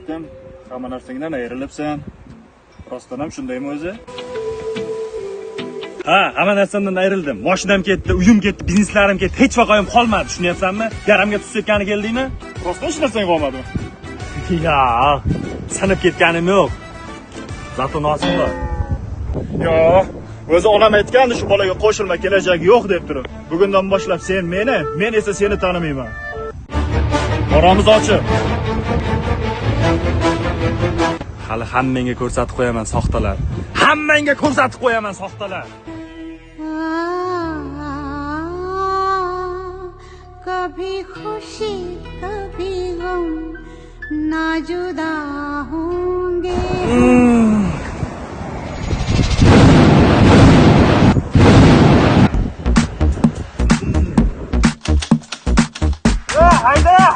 ketdim. Hamma narsangdan ayrilibsan. Rostdan ham shundaymi o'zi? Ha, hamma narsamdan ayrildim. Mashinam ketdi, uyim ketdi, bizneslarim ketdi. Hech vaqoyim qolmadi, tushunyapsanmi? Yaramga tus ketgani keldingmi? Rostdan hech narsang qolmadimi? Ya, sanab ketganim yo'q. Zato nosim bor. Yo, o'zi onam aytgandi shu bolaga qo'shilma, kelajagi yo'q deb turib. Bugundan boshlab sen meni, men esa seni tanimayman. Oramiz ochiq. Hali hammangga ko'rsatib qo'yaman soxtalar. Hammangga ko'rsatib qo'yaman soxtalar. कभी खुशी कभी गम ना जुदा होंगे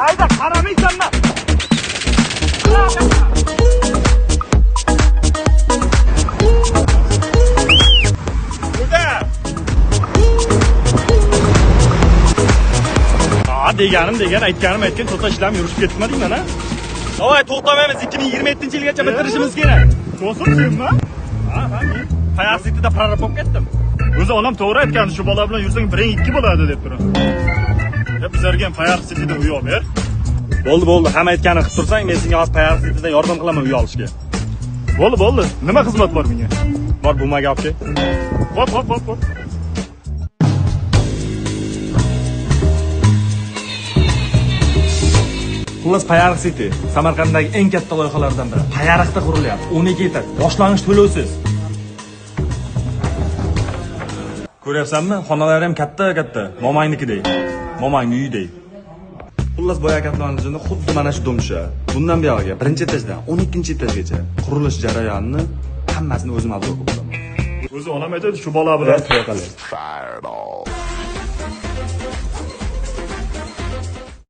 hayda qaramaysanmi? degan aytgan to'xta ishlam yurishib ketmadingmi-a? Voy, to'xtamaymiz, 2027-yilgacha bitirishimiz kerak. To'sibsizmi? Ha, men Fayarsitida prorab bo'lib ketdim. O'zi onam to'g'ri aytgandi, shu bola bilan yursang biring 2 bo'ladi deb turib. Bizlarga ham Fayarsitida uy olib ber. Bo'ldi, hamma aytganini qilib tursang, men senga hozir Fayarsitida yordam qilaman uy olishga. Bo'ldi. Nima xizmat bor menga? Bor, bumaga olib kel. Hop. Xullas Payariq City Samarqanddagi eng katta loyihalardan biri. Payariqda qurilyapti. 12 etak. Boshlang'ich to'lovsiz. Ko'ryapsanmi? Xonalar ham katta. Momangnikidek. Momangning uyidek. Xullas boyakatlanishini xuddi mana shu domsha. Bundan buyog'iga 1-etajdan 12-etajgacha qurilish jarayonini hammasini o'zim olib o'qidim. O'zi onam aytadi, shu bola bilan Fireball.